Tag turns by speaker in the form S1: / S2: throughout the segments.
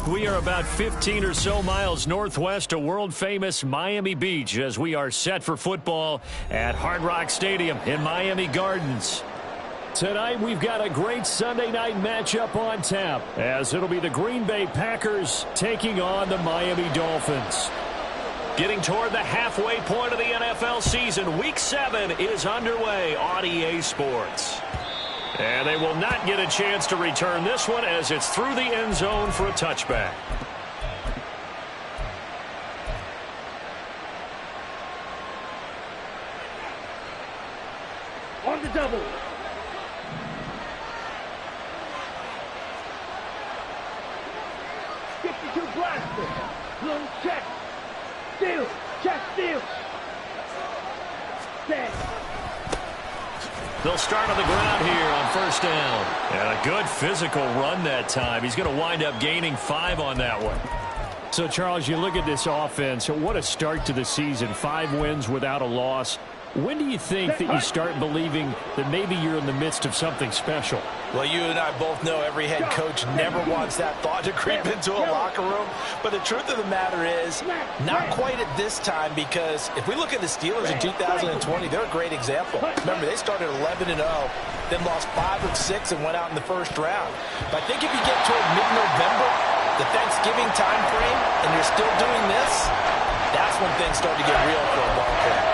S1: We are about 15 or so miles northwest of world-famous Miami Beach as we are set for football at Hard Rock Stadium in Miami Gardens. Tonight, we've got a great Sunday night matchup on tap, as it'll be the Green Bay Packers taking on the Miami Dolphins. Getting toward the halfway point of the NFL season, Week 7 is underway on EA Sports. And they will not get a chance to return this one as it's through the end zone for a touchback.
S2: On the double. Blaster. Long check. Steal. Check steal. Set.
S1: They'll start on the ground here on first down. And a good physical run that time. He's going to wind up gaining 5 on that one. So, Charles, you look at this offense. What a start to the season. 5 wins without a loss. When do you think that you start believing that maybe you're in the midst of something special?
S3: Well, you and I both know every head coach never wants that thought to creep into a locker room. But the truth of the matter is, not quite at this time, because if we look at the Steelers in 2020, they're a great example. Remember, they started 11-0, then lost 5 of 6 and went out in the first round. But I think if you get toward mid-November, the Thanksgiving time frame, and you're still doing this, that's when things start to get real for a ball club.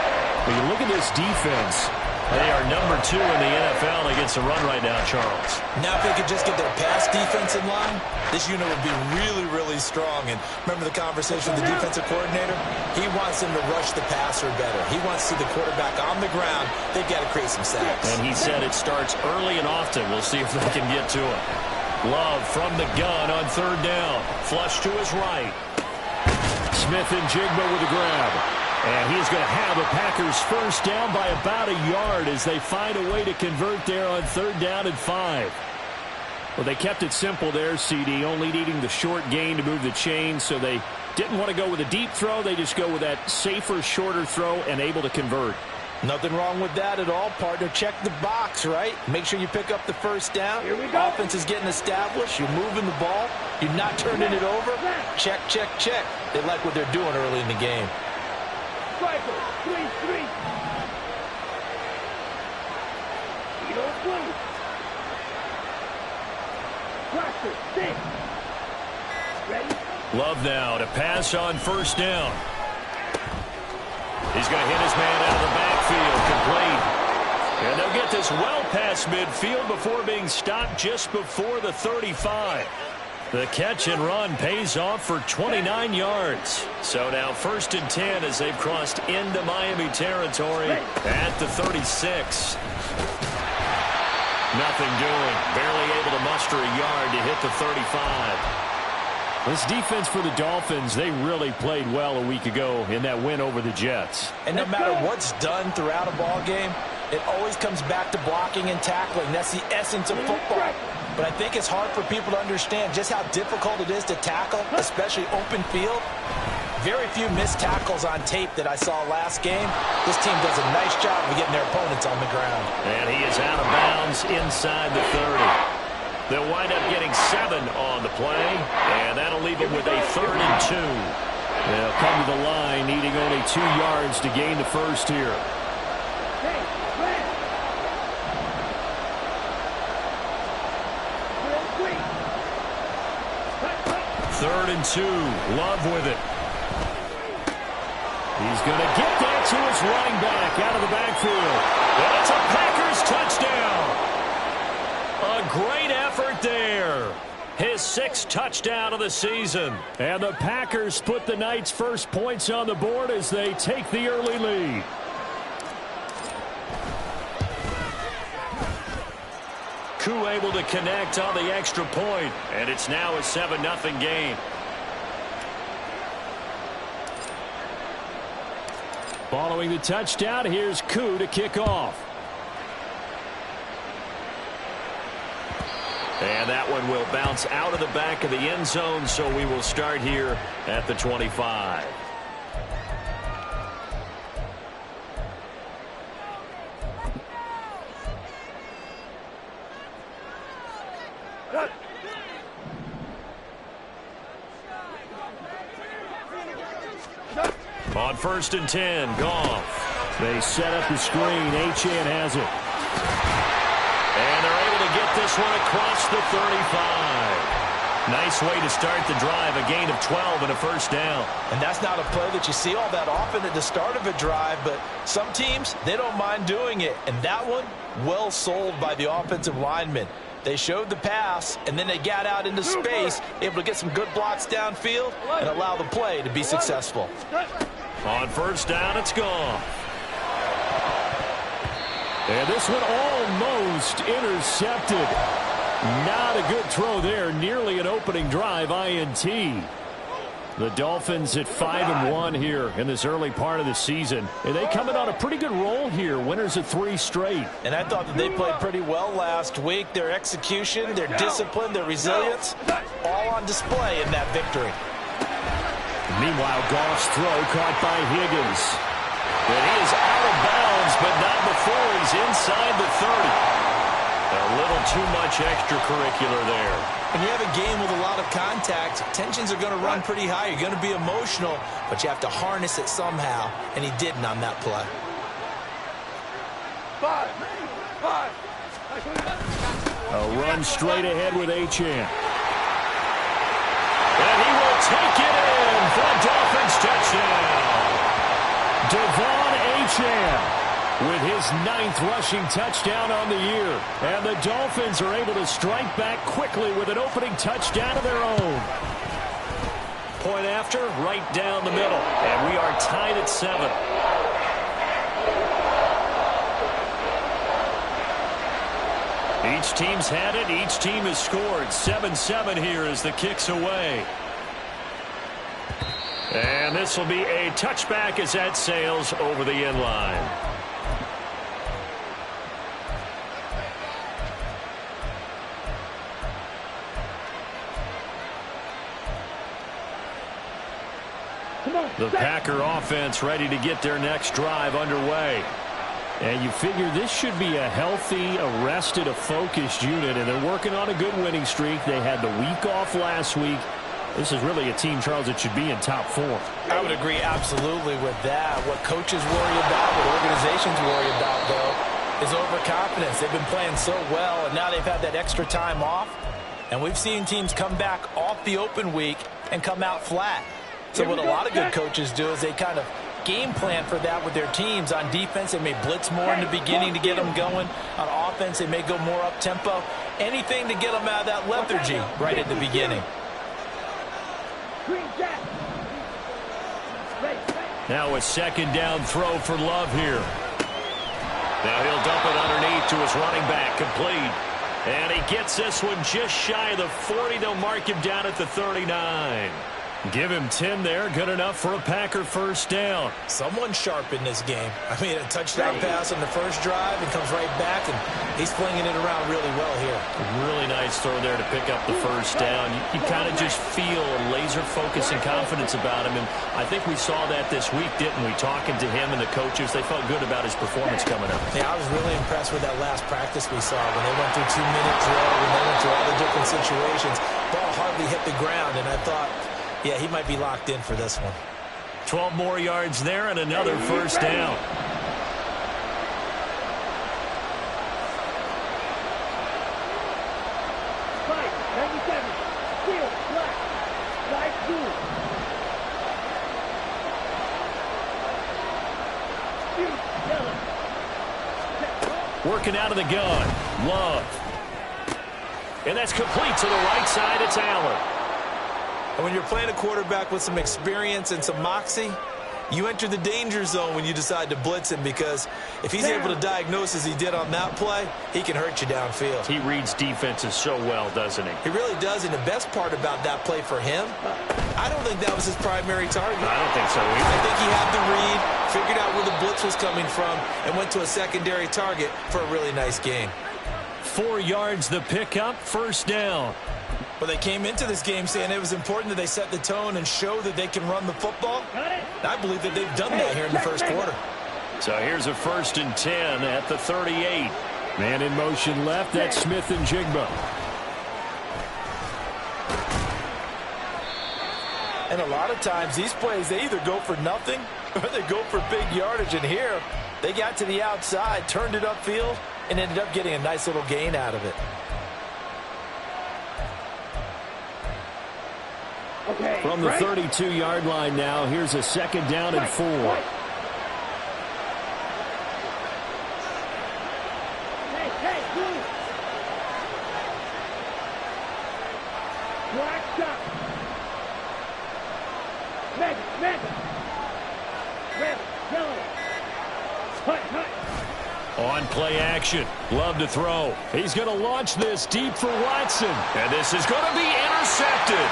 S1: When you look at this defense, they are number 2 in the NFL against the run right now, Charles.
S3: Now, if they could just get their pass defense in line, this unit would be really, really strong. And remember the conversation with the defensive coordinator? He wants them to rush the passer better. He wants to see the quarterback on the ground. They've got to create some sacks.
S1: And he said it starts early and often. We'll see if they can get to it. Love from the gun on third down. Flush to his right. Smith and Jigba with the grab. And he's going to have the Packers first down by about a yard as they find a way to convert there on third down and 5. Well, they kept it simple there, CD, only needing the short gain to move the chain, so they didn't want to go with a deep throw. They just go with that safer, shorter throw and able to convert.
S3: Nothing wrong with that at all, partner. Check the box, right? Make sure you pick up the first down.
S2: Here we go.
S3: Offense is getting established. You're moving the ball. You're not turning it over. Check, check, check. They like what they're doing early in the game.
S2: Striker, 3-3. Blaster, 6. Ready?
S1: Love now to pass on first down. He's going to hit his man out of the backfield, complete. And they'll get this well past midfield before being stopped just before the 35. The catch and run pays off for 29 yards. So now first and 10 as they've crossed into Miami territory at the 36. Nothing doing. Barely able to muster a yard to hit the 35. This defense for the Dolphins, they really played well a week ago in that win over the Jets.
S3: And no matter what's done throughout a ball game, it always comes back to blocking and tackling. That's the essence of football. But I think it's hard for people to understand just how difficult it is to tackle, especially open field. Very few missed tackles on tape that I saw last game. This team does a nice job of getting their opponents on the ground.
S1: And he is out of bounds inside the 30. They'll wind up getting 7 on the play, and that'll leave them with a 3rd and 2. They'll come to the line needing only 2 yards to gain the first here. 3rd and 2. Love with it. He's going to get that to his running back out of the backfield. And it's a Packers touchdown. A great effort there. His 6th touchdown of the season. And the Packers put the night's first points on the board as they take the early lead. Koo able to connect on the extra point, and it's now a 7-0 game. Following the touchdown, here's Koo to kick off. And that one will bounce out of the back of the end zone, so we will start here at the 25. On 1st and 10, Goff. They set up the screen. Achane has it. And they're able to get this one across the 35. Nice way to start the drive, a gain of 12 and a first down.
S3: And that's not a play that you see all that often at the start of a drive, but some teams, they don't mind doing it. And that one, well sold by the offensive lineman. They showed the pass, and then they got out into space, able to get some good blocks downfield and allow the play to be successful.
S1: On 1st down, it's gone. And this one almost intercepted. Not a good throw there. Nearly an opening drive, INT. The Dolphins at 5-1 here in this early part of the season. And they coming on a pretty good roll here. Winners of 3 straight.
S3: And I thought that they played pretty well last week. Their execution, their discipline, their resilience, all on display in that victory.
S1: Meanwhile, Goff's throw caught by Higgins. And he is out of bounds, but not before he's inside the 30. A little too much extracurricular there.
S3: When you have a game with a lot of contact, tensions are going to run pretty high. You're going to be emotional, but you have to harness it somehow, and he didn't on that play.
S2: 5.
S1: A run straight ahead with Achane. And he will take it in for a Dolphins touchdown. Devon Achane with his 9th rushing touchdown on the year. And the Dolphins are able to strike back quickly with an opening touchdown of their own. Point after, right down the middle. And we are tied at 7. Each team's had it. Each team has scored. 7-7 here as the kick's away. And this will be a touchback as that sails over the end line. The Packer offense ready to get their next drive underway. And you figure this should be a healthy, a rested, a focused unit, and they're working on a good winning streak. They had the week off last week. This is really a team, Charles, that should be in top 4.
S3: I would agree absolutely with that. What coaches worry about, what organizations worry about, though, is overconfidence. They've been playing so well, and now they've had that extra time off. And we've seen teams come back off the open week and come out flat. So what a lot of good coaches do is they kind of game plan for that with their teams. On defense, they may blitz more in the beginning to get them going. On offense, they may go more up-tempo. Anything to get them out of that lethargy right at the beginning.
S1: Now a 2nd down throw for Love here. Now he'll dump it underneath to his running back, complete. And he gets this one just shy of the 40. They'll mark him down at the 39. Give him 10 there. Good enough for a Packer first down.
S3: Someone sharp in this game. I mean, a touchdown pass on the first drive and comes right back, and he's flinging it around really well here.
S1: Really nice throw there to pick up the first down. You kind of just feel a laser focus and confidence about him, and I think we saw that this week, didn't we? Talking to him and the coaches, they felt good about his performance coming up.
S3: Yeah, I was really impressed with that last practice we saw when they went through 2-minute drill, when they went through all the different situations. Ball hardly hit the ground, and I thought, yeah, he might be locked in for this one.
S1: 12 more yards there and another first down. Working out of the gun. Love. And that's complete to the right side. It's Allen.
S3: And when you're playing a quarterback with some experience and some moxie, you enter the danger zone when you decide to blitz him, because if he's able to diagnose as he did on that play, he can hurt you downfield.
S1: He reads defenses so well, doesn't he?
S3: He really does, and the best part about that play for him, I don't think that was his primary target.
S1: I don't think so either.
S3: I think he had the read, figured out where the blitz was coming from, and went to a secondary target for a really nice gain.
S1: 4 yards the pickup, first down.
S3: But they came into this game saying it was important that they set the tone and show that they can run the football. I believe that they've done that here in the first quarter.
S1: So here's a 1st and 10 at the 38. Man in motion left, that's Smith and Jigba.
S3: And a lot of times these plays, they either go for nothing or they go for big yardage. And here, they got to the outside, turned it upfield, and ended up getting a nice little gain out of it.
S2: Okay,
S1: from the 32-yard line now, here's a 2nd down and 4.
S2: Hey, move. Black shot. Meg. Red, yellow. Hut.
S1: On play action. Love to throw. He's going to launch this deep for Watson. And this is going to be intercepted.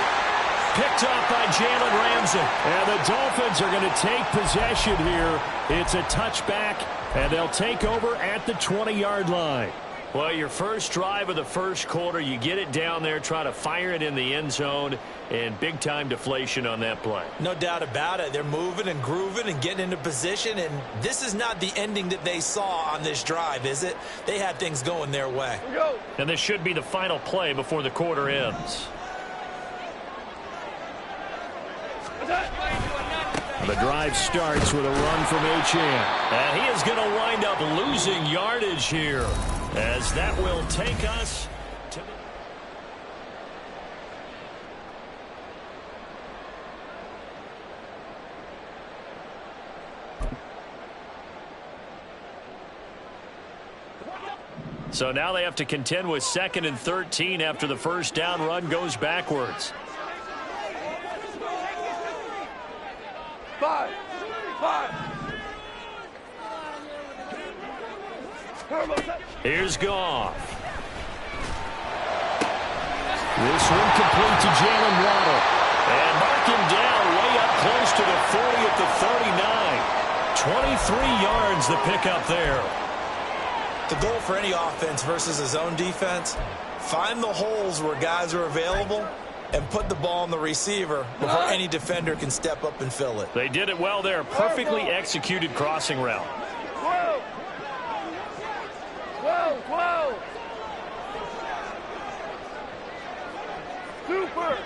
S1: Picked up by Jalen Ramsey. And the Dolphins are going to take possession here. It's a touchback, and they'll take over at the 20-yard line. Well, your first drive of the first quarter, you get it down there, try to fire it in the end zone, and big-time deflation on that play.
S3: No doubt about it. They're moving and grooving and getting into position, and this is not the ending that they saw on this drive, is it? They had things going their way.
S2: Go.
S1: And this should be the final play before the quarter ends. The drive starts with a run from Achane. And he is going to wind up losing yardage here, as that will take us to So now they have to contend with 2nd and 13 after the first down run goes backwards.
S2: 5.
S1: Here's Goff. This one complete to Jalen Waddle. And mark him down way up close to the 40 at the 39. 23 yards the pickup there.
S3: The goal for any offense versus his own defense, find the holes where guys are available and put the ball on the receiver before any defender can step up and fill it.
S1: They did it well there. Perfectly executed crossing route.
S2: Whoa. Super.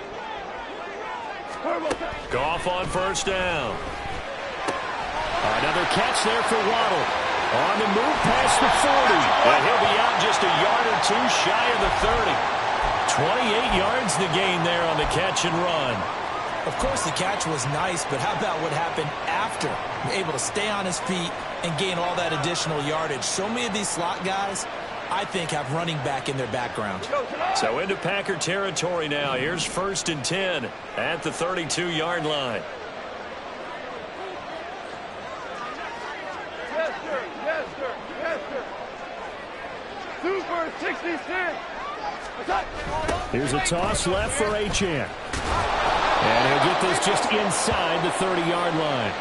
S1: Goff on first down. Another catch there for Waddle. On the move past the 40. And he'll be out just a yard or two shy of the 30. 28 yards the gain there on the catch and run.
S3: Of course, the catch was nice, but how about what happened after? Able to stay on his feet and gain all that additional yardage. So many of these slot guys, I think, have running back in their background.
S1: So into Packer territory now. Here's 1st and 10 at the 32-yard line.
S2: Yes, sir. Super 66.
S1: Here's a toss left for Achane. And he'll get this just inside the 30-yard line.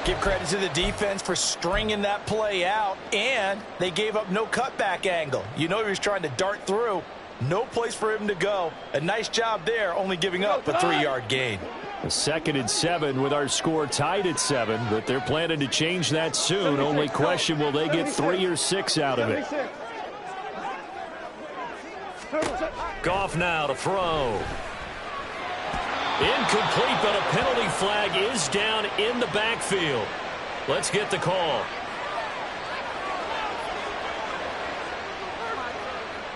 S3: Give credit to the defense for stringing that play out, and they gave up no cutback angle. You know he was trying to dart through. No place for him to go. A nice job there, only giving up a 3-yard gain.
S1: A 2nd and 7 with our score tied at 7, but they're planning to change that soon. Only question, will they get 3 or 6 out of it? Goff now to throw. Incomplete, but a penalty flag is down in the backfield. Let's get the call.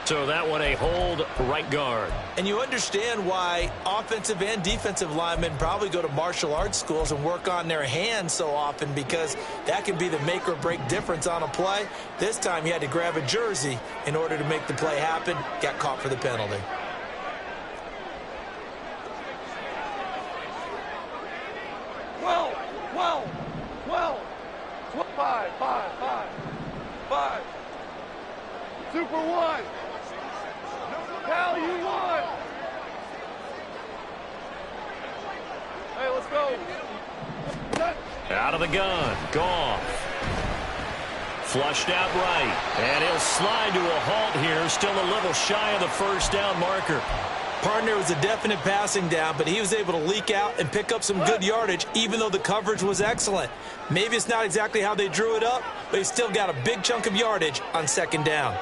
S1: So that one a hold, right guard.
S3: And you understand why offensive and defensive linemen probably go to martial arts schools and work on their hands so often, because that can be the make or break difference on a play. This time he had to grab a jersey in order to make the play happen. Got caught for the penalty.
S2: Five. Super 1. Cal, you won. Hey, let's go.
S1: Out of the gun. Goff. Flushed out right. And he'll slide to a halt here. Still a little shy of the first down marker.
S3: Partner was a definite passing down, but he was able to leak out and pick up some good yardage, even though the coverage was excellent. Maybe it's not exactly how they drew it up, but he still got a big chunk of yardage on 2nd down.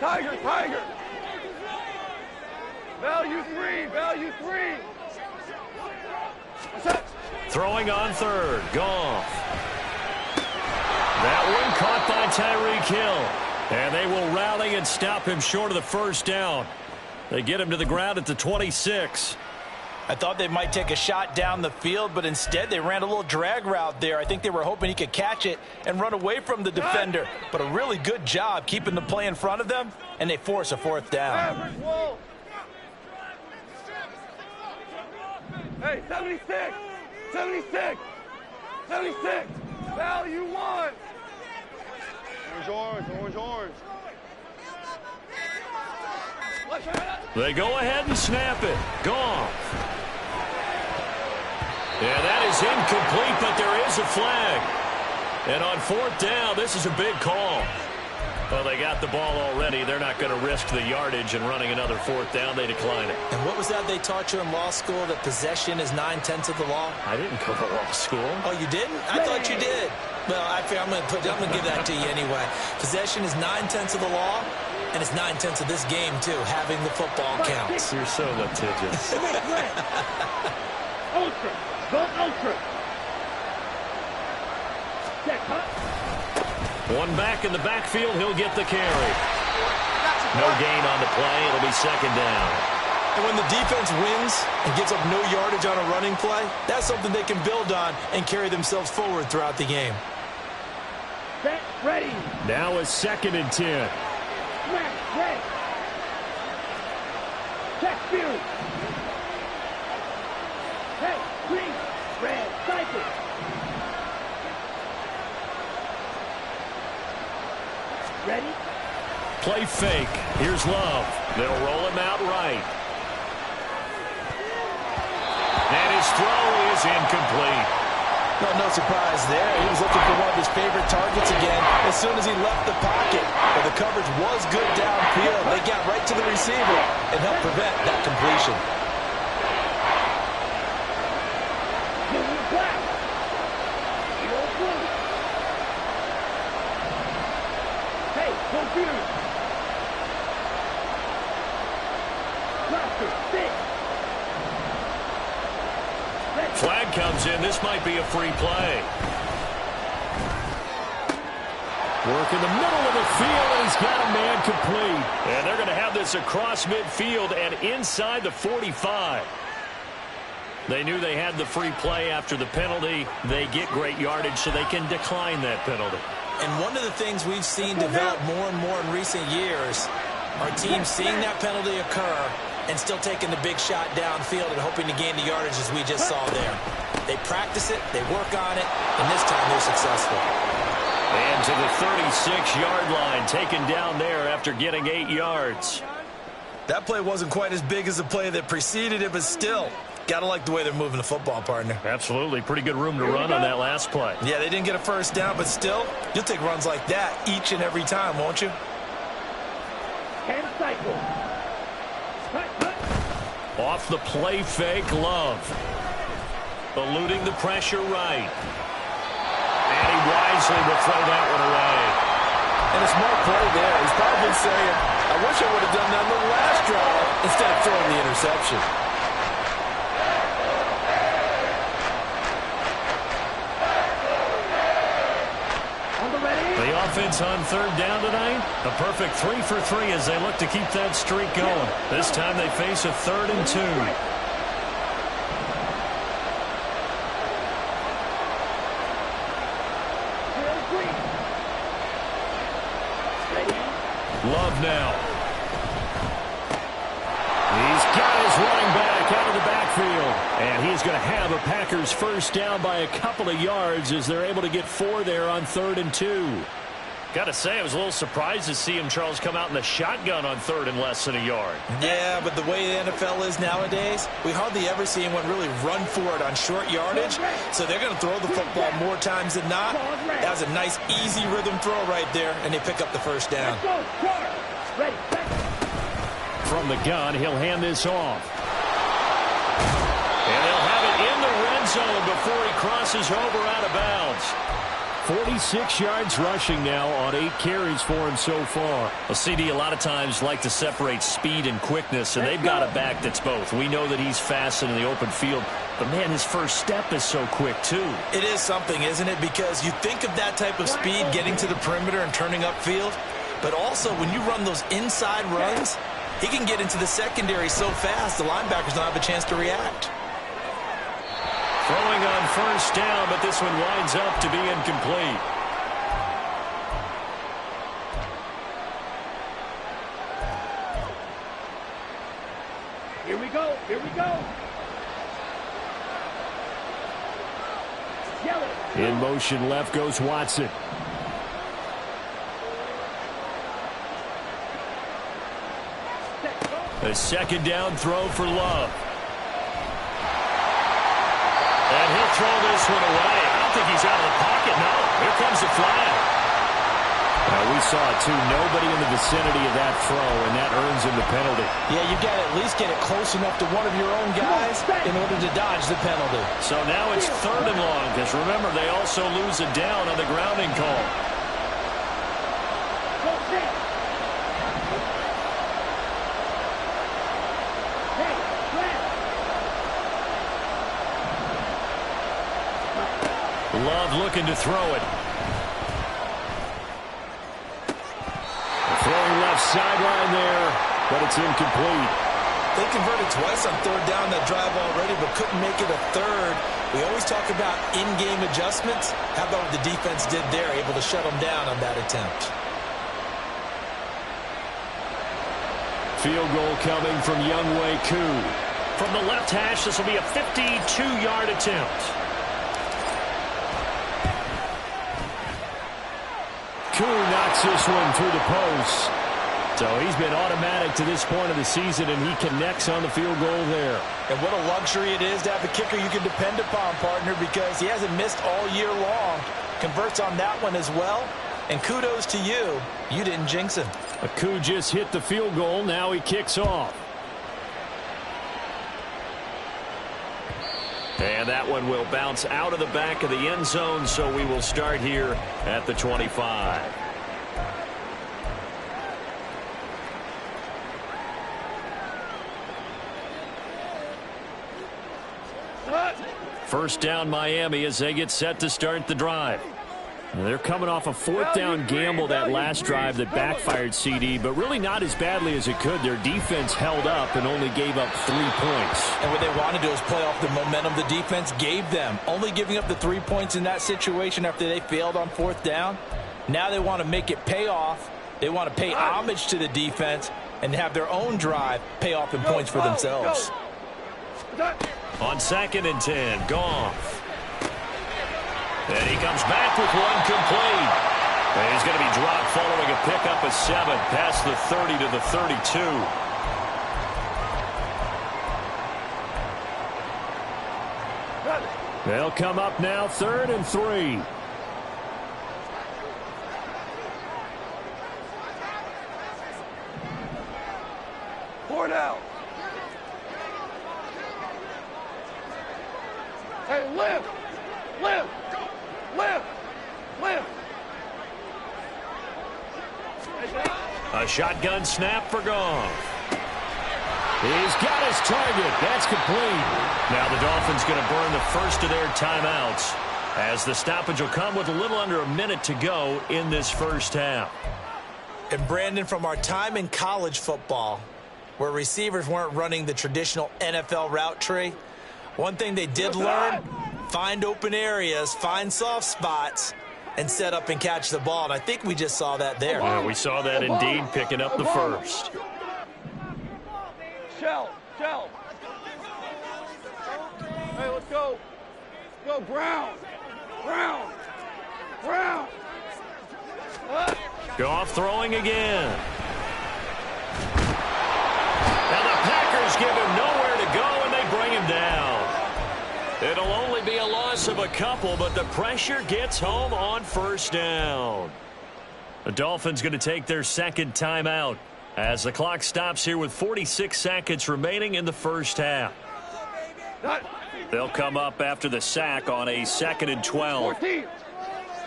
S2: Tiger. Value three.
S1: Throwing on third. Goff. That one caught by Tyreek Hill. And they will rally and stop him short of the first down. They get him to the ground at the 26.
S3: I thought they might take a shot down the field, but instead they ran a little drag route there. I think they were hoping he could catch it and run away from the defender. But a really good job keeping the play in front of them, and they force a fourth down.
S2: Hey, 76! 76! 76! Val, you won! Orange.
S1: They go ahead and snap it. Goff. Yeah, that is incomplete, but there is a flag. And on fourth down, this is a big call. Well, they got the ball already. They're not going to risk the yardage and running another fourth down. They decline it.
S3: And what was that they taught you in law school, that possession is 9/10 of the law?
S1: I didn't go to law school.
S3: Oh, you didn't? I thought you did. Well, I'm going to give that to you anyway. Possession is 9/10 of the law, and it's 9/10 of this game, too. Having the football counts.
S1: You're so litigious.
S2: Ultra! Go ultra!
S1: One back in the backfield. He'll get the carry. No gain on the play. It'll be second down.
S3: And when the defense wins and gives up no yardage on a running play, that's something they can build on and carry themselves forward throughout the game.
S2: Set, ready!
S1: Now a 2nd and 10.
S2: Red! Check, view! Hey, green! Red, cycle! Ready?
S1: Play fake. Here's Love. They'll roll him out right. And his throw is incomplete.
S3: No surprise there. He was looking for one of his favorite targets again as soon as he left the pocket. But the coverage was good downfield. They got right to the receiver and helped prevent that completion.
S2: Hey, confused!
S1: Flag comes in. This might be a free play. Work in the middle of the field, and he's got a man complete. And they're going to have this across midfield and inside the 45. They knew they had the free play after the penalty. They get great yardage, so they can decline that penalty.
S3: And one of the things we've seen develop more and more in recent years are teams seeing that penalty occur and still taking the big shot downfield and hoping to gain the yardage as we just saw there. They practice it, they work on it, and this time they're successful.
S1: And to the 36-yard line, taken down there after getting 8 yards.
S3: That play wasn't quite as big as the play that preceded it, but still, got to like the way they're moving the football, partner.
S1: Absolutely. Pretty good room to run on that last play.
S3: Yeah, they didn't get a first down, but still, you'll take runs like that each and every time, won't you?
S2: 10 cycle.
S1: Off the play fake, Love. Eluding the pressure right. And he wisely will throw that one away.
S3: And a smart play there. He's probably saying, I wish I would have done that on the last drive instead of throwing the interception.
S1: The offense on third down tonight, a perfect 3 for 3 as they look to keep that streak going. This time they face a 3rd and 2. Love now. He's got his running back out of the backfield. And he's going to have a Packers first down by a couple of yards as they're able to get 4 there on 3rd and 2. Got to say, I was a little surprised to see him, Charles, come out in the shotgun on 3rd and less than a yard.
S3: Yeah, but the way the NFL is nowadays, we hardly ever see anyone really run for it on short yardage. So they're going to throw the football more times than not. That was a nice, easy rhythm throw right there, and they pick up the first down.
S1: From the gun, he'll hand this off. And they'll have it in the red zone before he crosses over out of bounds. 46 yards rushing now on 8 carries for him so far. Well, CD, a lot of times like to separate speed and quickness, and they've got a back that's both. We know that he's fast in the open field, But, man, his first step is so quick, too.
S3: It is something, isn't it? Because you think of that type of speed getting to the perimeter and turning upfield, but also when you run those inside runs, he can get into the secondary so fast the linebackers don't have a chance to react.
S1: Throwing on first down, but this one winds up to be incomplete.
S2: Here we go. Here we go.
S1: In motion left goes Watson. A second down throw for Love. And he'll throw this one away. I don't think he's out of the pocket. No, here comes the flag. We saw it, too. Nobody in the vicinity of that throw, and that earns him the penalty.
S3: Yeah, you got to at least get it close enough to one of your own guys in order to dodge the penalty.
S1: So now it's 3rd and long, because remember, they also lose a down on the grounding call. Love looking to throw it. Throwing left sideline there, but it's incomplete.
S3: They converted twice on 3rd down that drive already, but couldn't make it a 3rd. We always talk about in-game adjustments. How about what the defense did there, able to shut them down on that attempt?
S1: Field goal coming from Younghoe Koo. From the left hash, this will be a 52-yard attempt. Koo knocks this one through the post. So he's been automatic to this point of the season, and he connects on the field goal there.
S3: And what a luxury it is to have a kicker you can depend upon, partner, because he hasn't missed all year long. Converts on that one as well. And kudos to you. You didn't jinx him.
S1: Koo just hit the field goal. Now he kicks off. And that one will bounce out of the back of the end zone, so we will start here at the 25. First down Miami as they get set to start the drive. They're coming off a 4th down gamble that last drive that backfired CD, but really not as badly as it could. Their defense held up and only gave up 3 points.
S3: And what they want to do is play off the momentum the defense gave them. Only giving up the 3 points in that situation after they failed on 4th down. Now they want to make it pay off. They want to pay homage to the defense and have their own drive pay off in points for themselves.
S1: On 2nd and 10, Goff. And he comes back with one complete. And he's going to be dropped following a pickup of 7 past the 30 to the 32. They'll come up now 3rd and 3.
S2: Four now. Hey, lift. Lift. Lift. Lift.
S1: A shotgun snap for Goff. He's got his target. That's complete. Now the Dolphins going to burn the first of their timeouts as the stoppage will come with a little under a minute to go in this first half.
S3: And Brandon, from our time in college football, where receivers weren't running the traditional NFL route tree, one thing they did learn, find open areas, find soft spots, and set up and catch the ball. And I think we just saw that there.
S1: Yeah, we saw that indeed, picking up the first.
S2: Shell. Hey, let's go. Go, Brown.
S1: Goff throwing again. And the Packers give him nowhere to go, and they bring him down. It'll only be a loss of a couple, but the pressure gets home on first down. The Dolphins going to take their second timeout as the clock stops here with 46 seconds remaining in the first half. They'll come up after the sack on a 2nd and 12.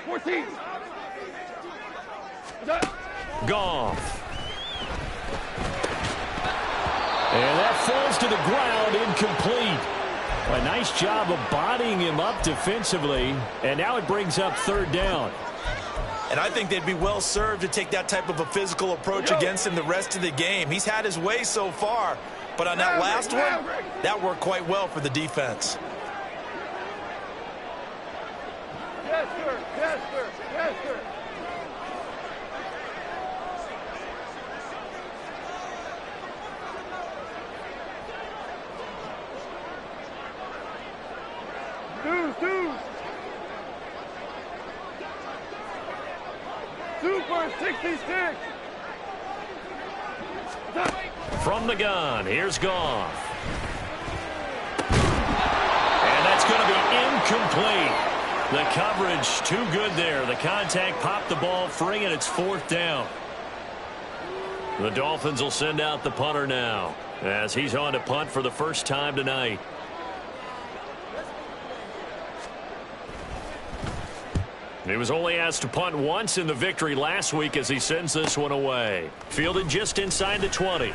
S2: 14.
S1: Goff. And that falls to the ground, incomplete. A nice job of bodying him up defensively, and now it brings up third down.
S3: And I think they'd be well served to take that type of a physical approach against him the rest of the game. He's had his way so far, but on that last one, that worked quite well for the defense.
S2: Yes, sir. Yes, sir. Yes, sir. Super 66.
S1: From the gun, here's Goff. And that's going to be incomplete. The coverage too good there. The contact popped the ball free, and it's fourth down. The Dolphins will send out the punter now as he's on to punt for the first time tonight. He was only asked to punt once in the victory last week as he sends this one away. Fielded just inside the 20.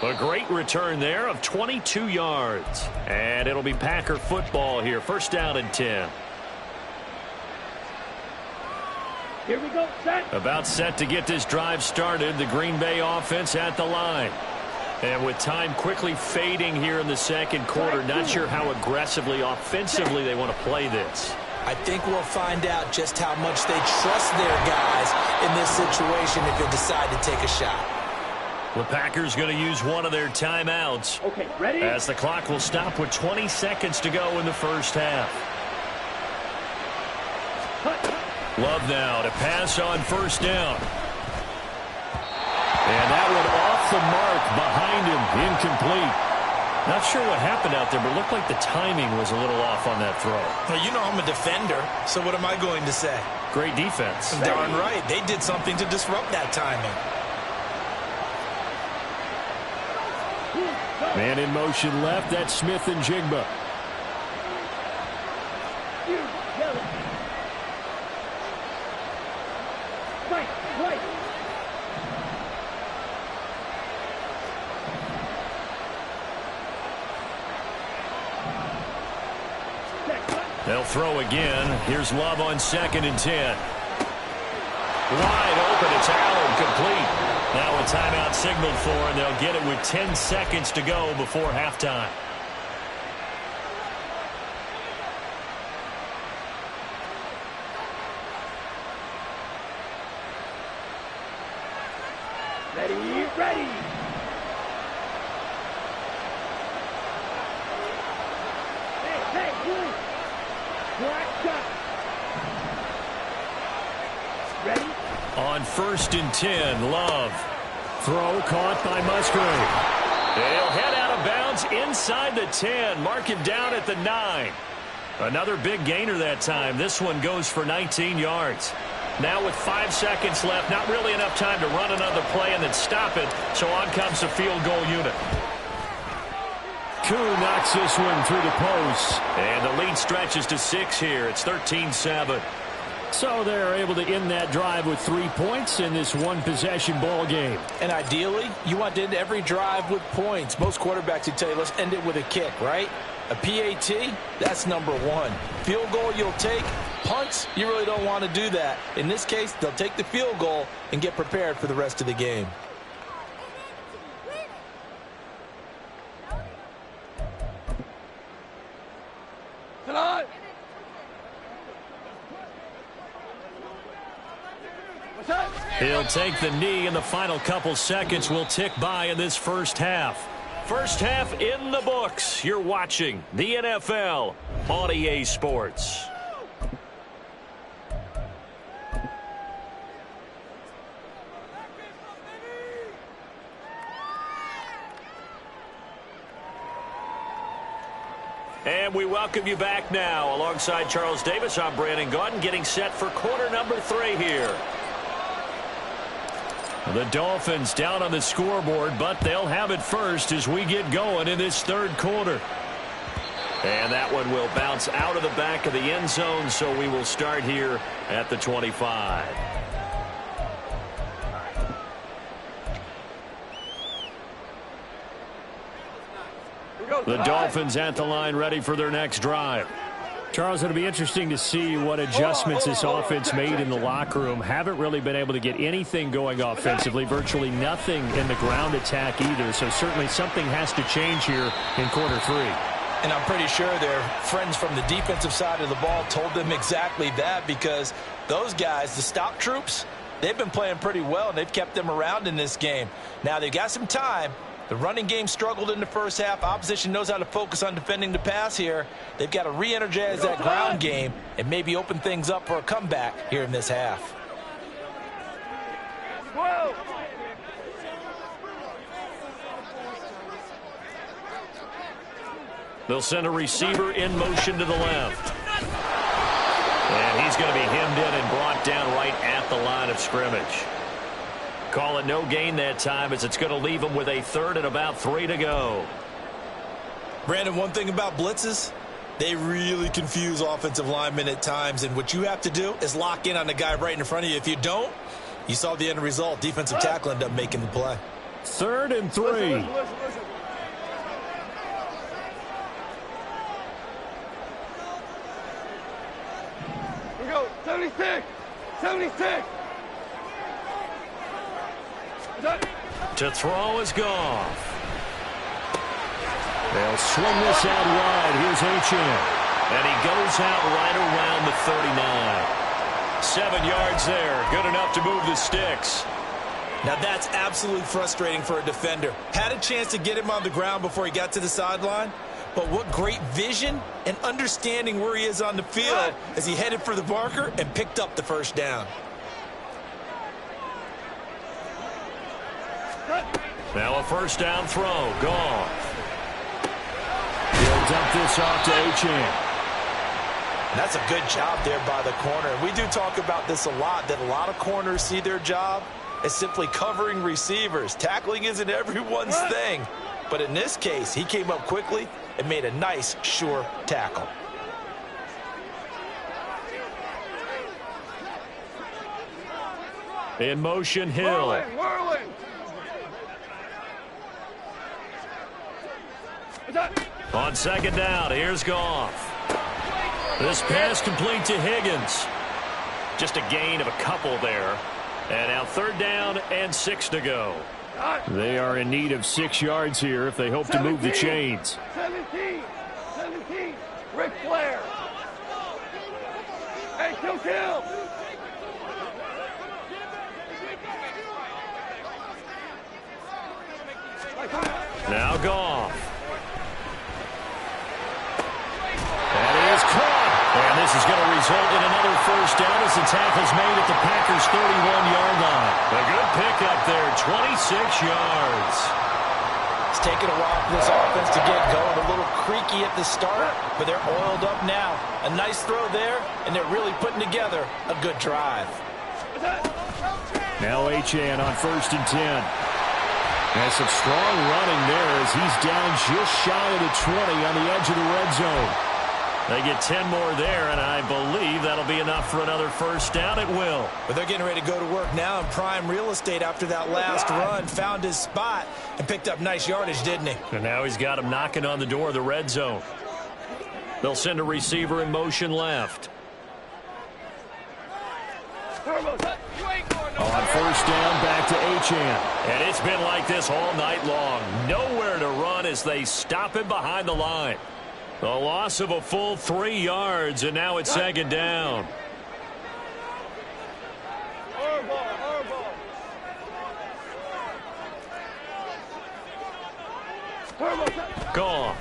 S1: A great return there of 22 yards. And it'll be Packer football here. First down and 10.
S2: Here we go, set.
S1: About set to get this drive started. The Green Bay offense at the line. And with time quickly fading here in the second quarter, not sure how aggressively, offensively they want to play this.
S3: I think we'll find out just how much they trust their guys in this situation if they decide to take a shot.
S1: The Packers going to use one of their timeouts.
S2: Okay, ready?
S1: As the clock will stop with 20 seconds to go in the first half. Love now to pass on first down. And that one off the mark behind him, incomplete. Not sure what happened out there, but it looked like the timing was a little off on that throw.
S3: Well, you know I'm a defender, so what am I going to say?
S1: Great defense.
S3: Darn right. They did something to disrupt that timing.
S1: Man in motion left. That's Smith and Jigba. They'll throw again. Here's Love on 2nd and 10. Wide open. It's Allen, complete. Now a timeout signaled for, and they'll get it with 10 seconds to go before halftime.
S2: Ready, ready. Hey, hey, black shot. Ready?
S1: On 1st and 10, Love. Throw caught by Musgrave. He'll head out of bounds inside the 10. Mark him down at the 9. Another big gainer that time. This one goes for 19 yards. Now with 5 seconds left, not really enough time to run another play and then stop it. So on comes the field goal unit. Koo knocks this one through the post. And the lead stretches to 6 here. It's 13-7. So they're able to end that drive with 3 points in this one-possession ball game.
S3: And ideally, you want to end every drive with points. Most quarterbacks would tell you, let's end it with a kick, right? A PAT, that's number 1. Field goal you'll take. Punts, you really don't want to do that. In this case, they'll take the field goal and get prepared for the rest of the game.
S2: Tonight.
S1: He'll take the knee, and the final couple seconds will tick by in this first half. First half in the books. You're watching the NFL on EA Sports. And we welcome you back now. Alongside Charles Davis, I'm Brandon Gaudin, getting set for quarter number 3 here. The Dolphins down on the scoreboard, but they'll have it first as we get going in this third quarter. And that one will bounce out of the back of the end zone, so we will start here at the 25. The Dolphins at the line ready for their next drive. Charles, it'll be interesting to see what adjustments this offense made in the locker room. Haven't really been able to get anything going offensively, virtually nothing in the ground attack either. So certainly something has to change here in quarter three.
S3: And I'm pretty sure their friends from the defensive side of the ball told them exactly that, because those guys, the stop troops, they've been playing pretty well, and they've kept them around in this game. Now, they've got some time. The running game struggled in the first half. Opposition knows how to focus on defending the pass here. They've got to re-energize that ground game and maybe open things up for a comeback here in this half.
S2: Whoa!
S1: They'll send a receiver in motion to the left. And he's going to be hemmed in and brought down right at the line of scrimmage. Call it no gain that time, as it's going to leave him with a third and about 3 to go.
S3: Brandon, one thing about blitzes, they really confuse offensive linemen at times, and what you have to do is lock in on the guy right in front of you. If you don't, you saw the end result. Defensive tackle ended up making the play.
S1: 3rd and 3.
S2: Listen. We go, 76! 76!
S1: To throw is Goff. They'll swing this out wide. Here's H.N. And he goes out right around the 39. 7 yards there. Good enough to move the sticks.
S3: Now that's absolutely frustrating for a defender. Had a chance to get him on the ground before he got to the sideline. But what great vision and understanding where he is on the field as he headed for the marker and picked up the first down.
S1: Now a first down throw. Goff. He'll dump this off to H.N.
S3: That's a good job there by the corner. We do talk about this a lot, that a lot of corners see their job as simply covering receivers. Tackling isn't everyone's thing. But in this case, he came up quickly and made a nice, sure tackle.
S1: In motion, Hill.
S2: Whirling.
S1: On second down, here's Goff. This pass complete to Higgins. Just a gain of a couple there. And now 3rd down and 6 to go. They are in need of 6 yards here if they hope to move the chains.
S2: 17! Ric Flair! Hey, kill!
S1: Now Goff. And he is caught. And this is going to result in another first down as the tackle's made at the Packers' 31-yard line. A good pickup there, 26 yards.
S3: It's taken a while for this offense to get going. A little creaky at the start, but they're oiled up now. A nice throw there, and they're really putting together a good drive.
S1: Now H.N. on 1st and 10. And some strong running there as he's down just shy of the 20 on the edge of the red zone. They get 10 more there, and I believe that'll be enough for another first down. It will.
S3: But they're getting ready to go to work now in prime real estate after that last run. Found his spot and picked up nice yardage, didn't he?
S1: And now he's got him knocking on the door of the red zone. They'll send a receiver in motion left. On first down, back to H.N. And it's been like this all night long. Nowhere to run as they stop him behind the line. The loss of a full 3 yards, and now it's 2nd down. Goff.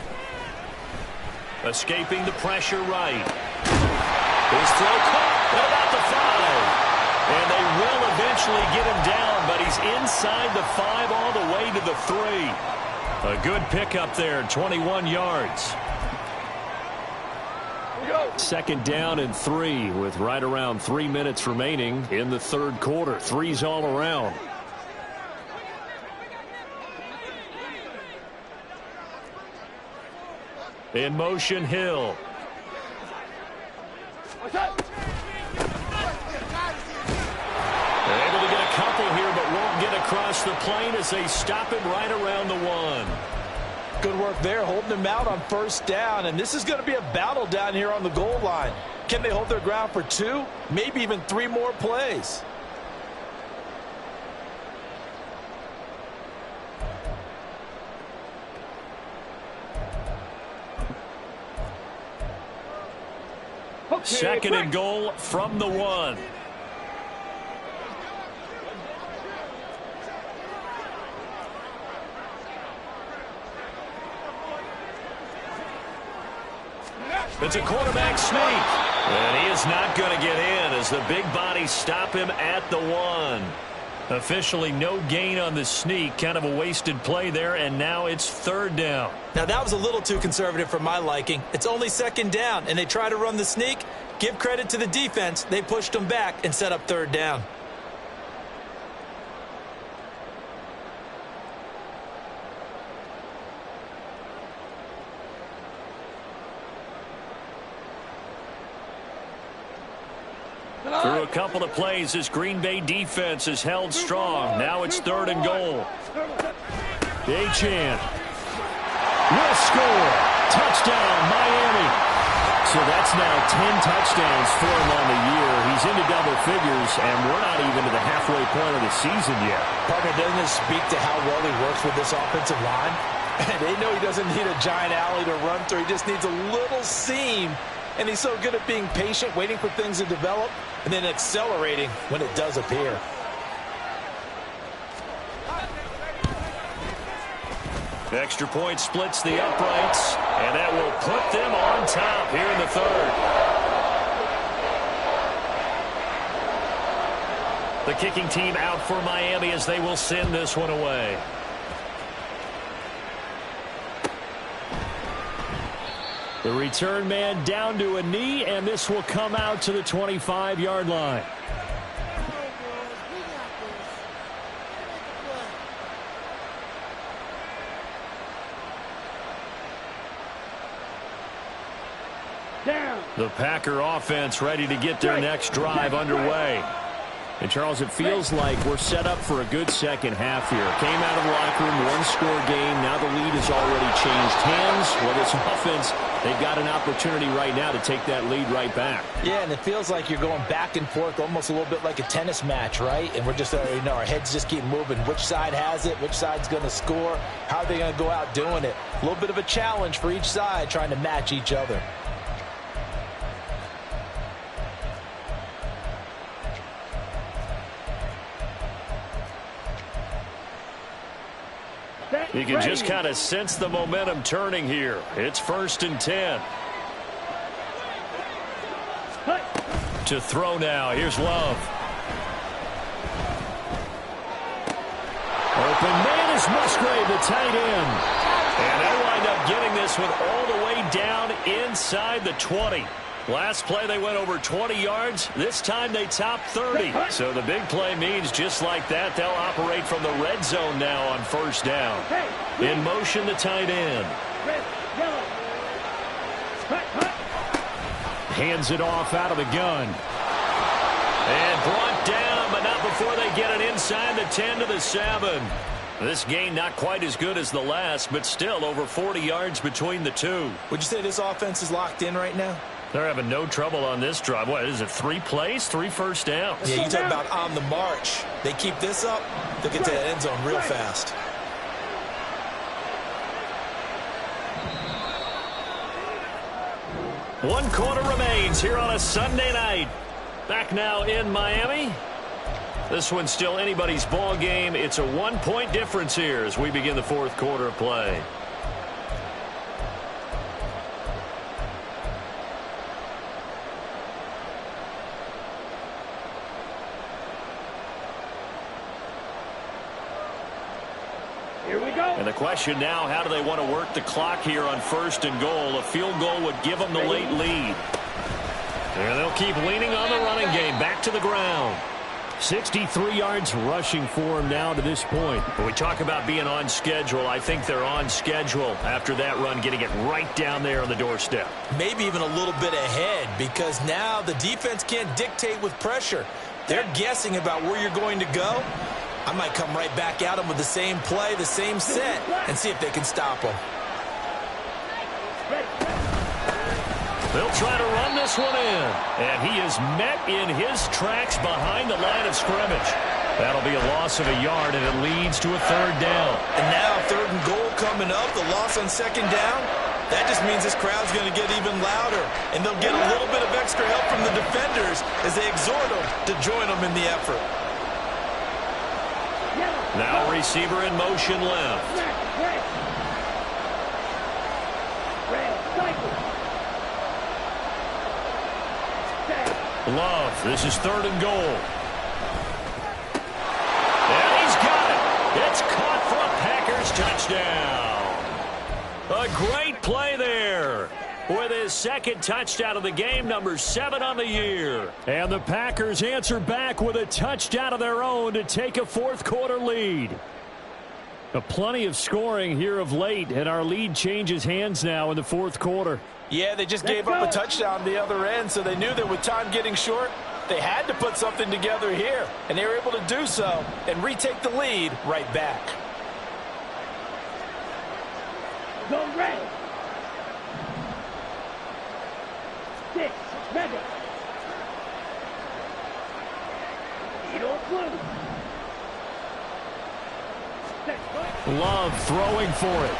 S1: Escaping the pressure right. His throw caught at about the 5. And they will eventually get him down, but he's inside the 5 all the way to the 3. A good pickup there, 21 yards. 2nd down and 3 with right around 3 minutes remaining in the 3rd quarter. 3's all around. In motion, Hill. They're able to get a couple here, but won't get across the plane as they stop him right around the 1.
S3: Good work there, holding him out on first down. And this is going to be a battle down here on the goal line. Can they hold their ground for 2, maybe even 3 more plays?
S1: Second and goal from the 1. It's a quarterback sneak. And he is not going to get in as the big bodies stop him at the 1. Officially no gain on the sneak. Kind of a wasted play there, and now it's 3rd down.
S3: Now that was a little too conservative for my liking. It's only 2nd down, and they try to run the sneak. Give credit to the defense. They pushed them back and set up 3rd down.
S1: Through a couple of plays, this Green Bay defense is held strong. Now it's 3rd and goal. Achane will score. Touchdown, Miami. So that's now 10 touchdowns for him on the year. He's into double figures, and we're not even to the halfway point of the season yet.
S3: Partner, doesn't this speak to how well he works with this offensive line? They know he doesn't need a giant alley to run through. He just needs a little seam. And he's so good at being patient, waiting for things to develop, and then accelerating when it does appear.
S1: Extra point splits the uprights, and that will put them on top here in the 3rd. The kicking team out for Miami as they will send this one away. The return man down to a knee, and this will come out to the 25-yard line. The Packer offense ready to get their next drive underway. And, Charles, it feels like we're set up for a good second half here. Came out of the locker room, one-score game. Now the lead has already changed hands. Well, this offense, they've got an opportunity right now to take that lead right back.
S3: Yeah, and it feels like you're going back and forth, almost a little bit like a tennis match, right? And we're just, our heads just keep moving. Which side has it? Which side's going to score? How are they going to go out doing it? A little bit of a challenge for each side, trying to match each other.
S1: You can just kind of sense the momentum turning here. It's 1st and 10. To throw now. Here's Love. Open man is Musgrave, the tight end. And they'll wind up getting this one all the way down inside the 20. Last play they went over 20 yards. This time they top 30. So the big play means just like that, they'll operate from the red zone now on 1st down. In motion, the tight end. Hands it off out of the gun. And brought down, but not before they get it inside the 10 to the 7. This gain not quite as good as the last, but still over 40 yards between the two.
S3: Would you say this offense is locked in right now?
S1: They're having no trouble on this drive. What is it, 3 plays, 3 first downs?
S3: Yeah, you talk about on the march. They keep this up, they'll get to that end zone real fast.
S1: One quarter remains here on a Sunday night. Back now in Miami. This one's still anybody's ball game. It's a 1-point difference here as we begin the 4th quarter of play. And the question now, how do they want to work the clock here on 1st and goal? A field goal would give them the late lead. And they'll keep leaning on the running game. Back to the ground. 63 yards rushing for him now to this point. When we talk about being on schedule, I think they're on schedule after that run, getting it right down there on the doorstep.
S3: Maybe even a little bit ahead, because now the defense can't dictate with pressure. They're guessing about where you're going to go. I might come right back at them with the same play, the same set, and see if they can stop them.
S1: They'll try to run this one in. And he is met in his tracks behind the line of scrimmage. That'll be a loss of a yard, and it leads to a third down.
S3: And now 3rd and goal coming up, the loss on 2nd down. That just means this crowd's going to get even louder, and they'll get a little bit of extra help from the defenders as they exhort them to join them in the effort.
S1: Now receiver in motion left. Love, this is 3rd and goal. And he's got it. It's caught for a Packers touchdown. A great play there with his 2nd touchdown of the game, number 7 on the year. And the Packers answer back with a touchdown of their own to take a 4th quarter lead. Plenty of scoring here of late, and our lead changes hands now in the 4th quarter.
S3: Yeah, they just gave up a touchdown the other end, so they knew that with time getting short, they had to put something together here, and they were able to do so and retake the lead right back.
S2: Go red. 6, Madden. Blue.
S1: Love throwing for it.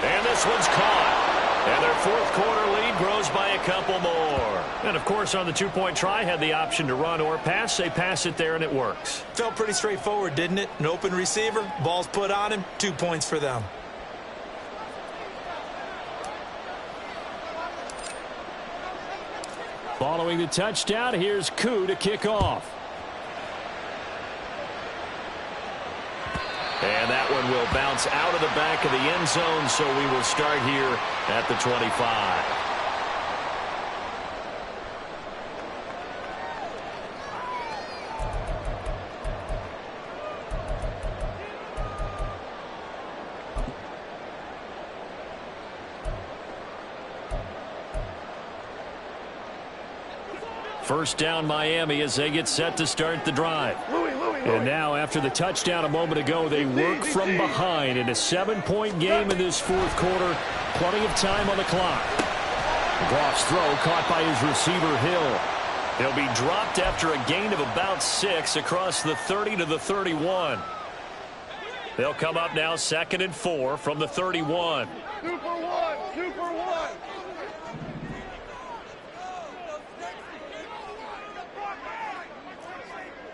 S1: And this one's caught. And their 4th quarter lead grows by a couple more. And, of course, on the 2-point try, had the option to run or pass. They pass it there, and it works.
S3: Felt pretty straightforward, didn't it? An open receiver, ball's put on him, 2 points for them.
S1: Following the touchdown, here's Koo to kick off. And that one will bounce out of the back of the end zone, so we will start here at the 25. First down Miami as they get set to start the drive. And now after the touchdown a moment ago, they work from behind in a 7-point game in this 4th quarter. Plenty of time on the clock. Goff's throw caught by his receiver Hill. He'll be dropped after a gain of about 6 across the 30 to the 31. They'll come up now 2nd and 4 from the 31.
S2: Super one.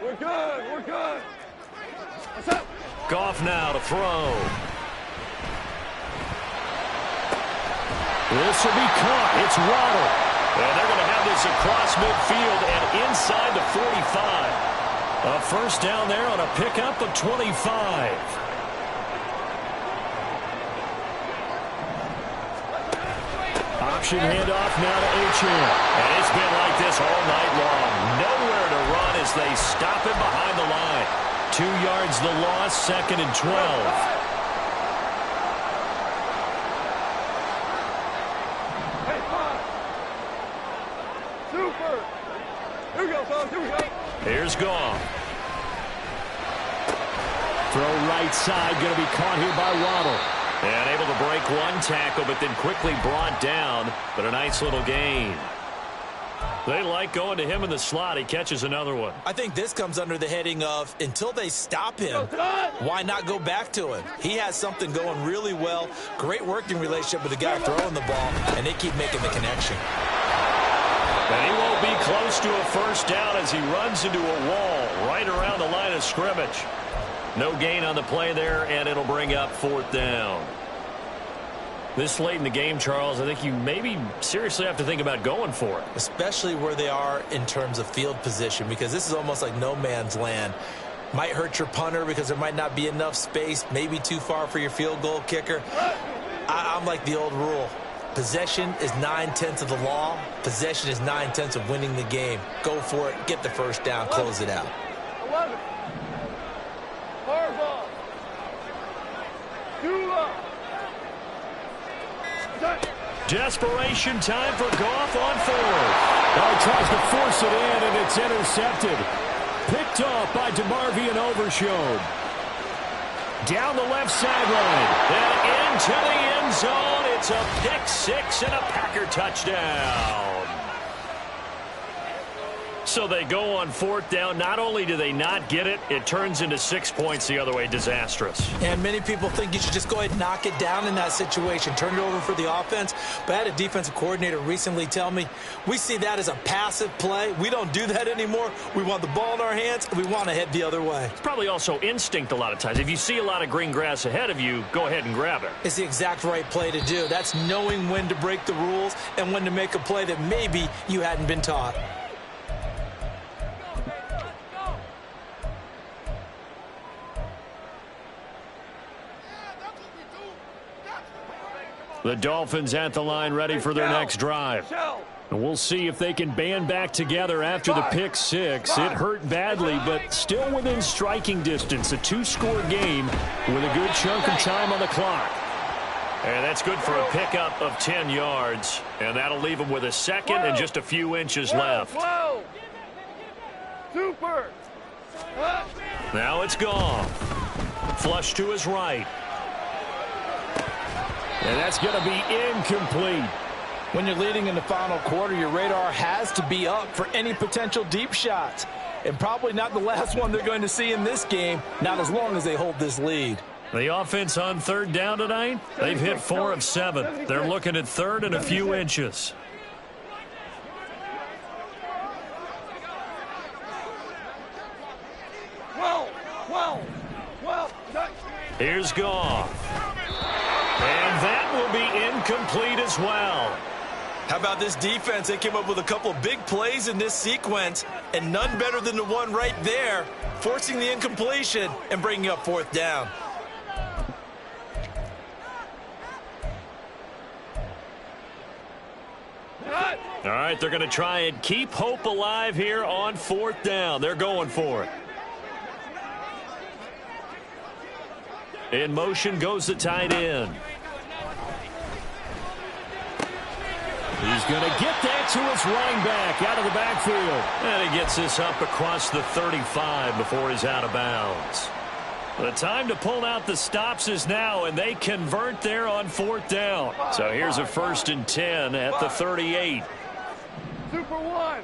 S2: We're good. What's up?
S1: Goff now to throw. This will be caught. It's Waddle. And they're going to have this across midfield and inside the 45. A first down there on a pickup of 25. Option handoff now to Achane. And it's been like this all night long. Nowhere to run as they stop him behind the line. 2 yards the loss, 2nd and 12.
S2: Hey, Pop. Super. Here we go, fellas. Here we go.
S1: Here's Goff. Throw right side, going to be caught here by Waddle. And able to break one tackle, but then quickly brought down. But a nice little gain. They like going to him in the slot. He catches another one.
S3: I think this comes under the heading of until they stop him, why not go back to him? He has something going really well. Great working relationship with the guy throwing the ball, and they keep making the connection.
S1: And he won't be close to a first down as he runs into a wall right around the line of scrimmage. No gain on the play there, and it'll bring up 4th down. This late in the game, Charles, I think you maybe seriously have to think about going for it.
S3: Especially where they are in terms of field position, because this is almost like no man's land. Might hurt your punter because there might not be enough space, maybe too far for your field goal kicker. I'm like the old rule. Possession is 9/10 of the law. Possession is 9/10 of winning the game. Go for it. Get the first down. Close it out.
S2: 11. Hard ball. 2 up.
S1: Desperation time for Goff on 4th. He tries to force it in, and it's intercepted. Picked off by DeMarvion Overshown. Down the left sideline. And into the end zone It's a pick six and a Packer touchdown. So they go on fourth down. Not only do they not get it, it turns into 6 points the other way. Disastrous.
S3: And many people think you should just go ahead and knock it down in that situation. Turn it over for the offense. But I had a defensive coordinator recently tell me, we see that as a passive play. We don't do that anymore. We want the ball in our hands, and we want to head the other way.
S1: It's probably also instinct a lot of times. If you see a lot of green grass ahead of you, go ahead and grab it.
S3: It's the exact right play to do. That's knowing when to break the rules and when to make a play that maybe you hadn't been taught.
S1: The Dolphins at the line ready for their next drive. And we'll see if they can band back together after the pick six. It hurt badly, but still within striking distance. A two-score game with a good chunk of time on the clock. And that's good for a pickup of 10 yards. And that'll leave them with a second and just a few inches left.
S2: Super.
S1: Now it's gone. Flush to his right. And that's going to be incomplete.
S3: When you're leading in the final quarter, your radar has to be up for any potential deep shots. And probably not the last one they're going to see in this game, not as long as they hold this lead.
S1: The offense on third down tonight, they've hit 4 of 7. They're looking at third and a few inches. Here's Goff. And that will be incomplete as well.
S3: How about this defense? They came up with a couple of big plays in this sequence, and none better than the one right there, forcing the incompletion and bringing up fourth down.
S1: All right, they're going to try and keep hope alive here on fourth down. They're going for it. In motion goes the tight end. He's going to get that to his running back out of the backfield. And he gets this up across the 35 before he's out of bounds. The time to pull out the stops is now, and they convert there on fourth down. So here's a 1st and 10 at the 38.
S2: Super one.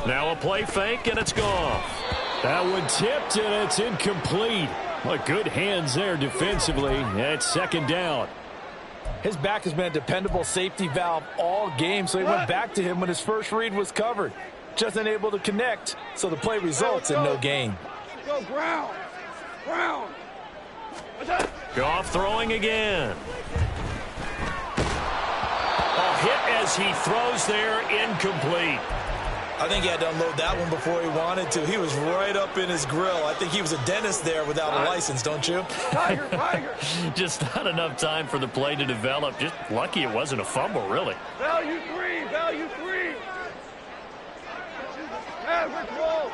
S1: Now a play fake, and it's gone. That one tipped, and it's incomplete. Well, good hands there defensively. It's second down.
S3: His back has been a dependable safety valve all game, so he went back to him when his first read was covered. Just unable to connect, so the play results in no gain.
S2: Go Brown. Brown.
S1: Goff throwing again. A hit as he throws there, incomplete.
S3: I think he had to unload that one before he wanted to. He was right up in his grill. I think he was a dentist there without a license, don't you?
S2: Tiger, Tiger.
S1: Just not enough time for the play to develop. Just lucky it wasn't a fumble, really.
S2: Value three, value three. Average roll.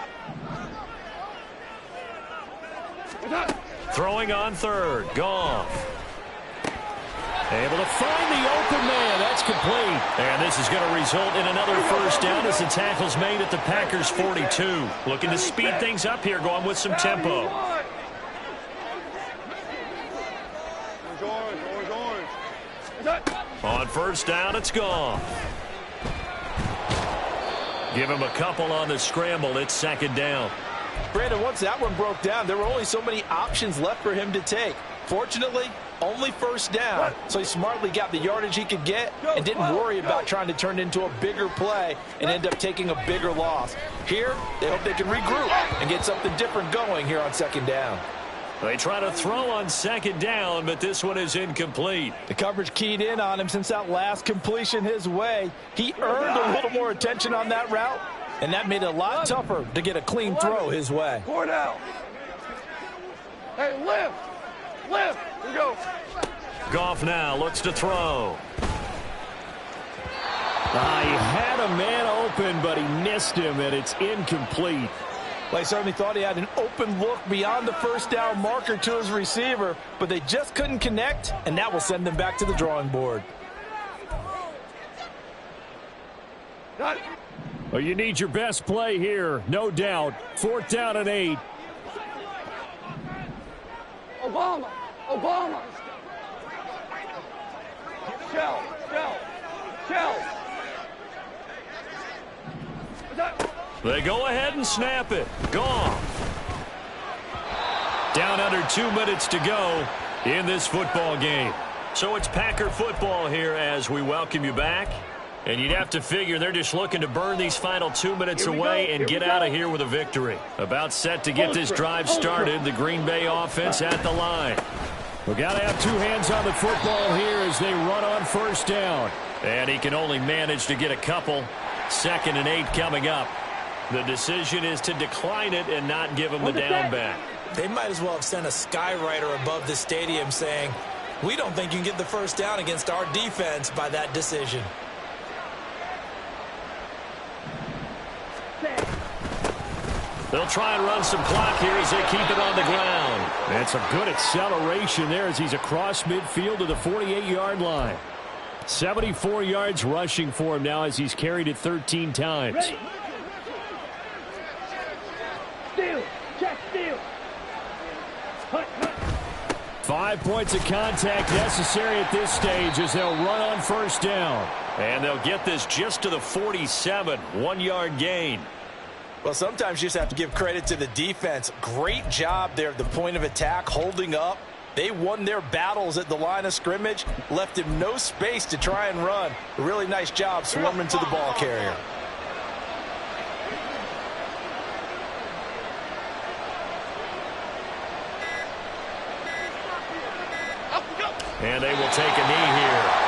S1: Throwing on third. Goff. Able to find the open man. That's complete. And this is going to result in another first down as the tackle's made at the Packers' 42. Looking to speed things up here, going with some tempo. On first down, it's gone. Give him a couple on the scramble. It's second down.
S3: Brandon, once that one broke down, there were only so many options left for him to take. Fortunately, only first down, so he smartly got the yardage he could get and didn't worry about trying to turn it into a bigger play and end up taking a bigger loss. Here, they hope they can regroup and get something different going here on second down.
S1: They try to throw on second down, but this one is incomplete.
S3: The coverage keyed in on him since that last completion his way. He earned a little more attention on that route, and that made it a lot tougher to get a clean throw his way.
S2: Court out. Hey, lift. Lift. Here we go.
S1: Goff now looks to throw. He had a man open, but he missed him, and it's incomplete.
S3: Well, he certainly thought he had an open look beyond the first down marker to his receiver, but they just couldn't connect, and that will send them back to the drawing board.
S1: Well, you need your best play here, no doubt. Fourth down and 8.
S2: Obama. Obama. Chill.
S1: They go ahead and snap it. Gone. Down under 2 minutes to go in this football game. So it's Packer football here as we welcome you back. And you'd have to figure they're just looking to burn these final 2 minutes away and get out of here with a victory. About set to get this drive started. The Green Bay offense at the line.
S4: We've got to have two hands on the football here as they run on first down.
S1: And he can only manage to get a couple. 2nd and 8 coming up. The decision is to decline it and not give him the down back.
S3: They might as well have sent a skywriter above the stadium saying, we don't think you can get the first down against our defense by that decision.
S1: They'll try and run some clock here as they keep it on the ground.
S4: And some good acceleration there as he's across midfield to the 48-yard line. 74 yards rushing for him now as he's carried it 13 times.
S2: Ready. Steal. Check steal. Cut.
S4: 5 points of contact necessary at this stage as they'll run on first down.
S1: And they'll get this just to the 47. 1-yard gain.
S3: Well, sometimes you just have to give credit to the defense. Great job there at the point of attack, holding up. They won their battles at the line of scrimmage, left him no space to try and run. A really nice job swarming to the ball carrier.
S1: And they will take a knee here.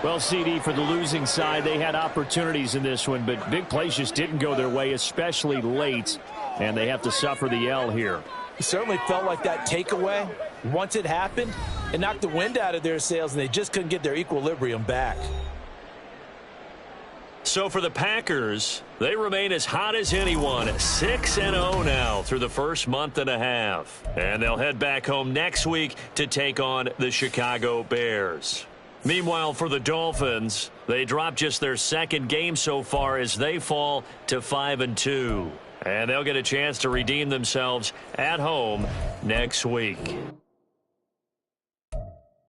S4: Well, CD, for the losing side, they had opportunities in this one, but big plays just didn't go their way, especially late, and they have to suffer the L here.
S3: It certainly felt like that takeaway. Once it happened, it knocked the wind out of their sails, and they just couldn't get their equilibrium back.
S1: So for the Packers, they remain as hot as anyone, 6-0 now through the first month and a half. And they'll head back home next week to take on the Chicago Bears. Meanwhile, for the Dolphins, they dropped just their 2nd game so far as they fall to 5-2. And they'll get a chance to redeem themselves at home next week.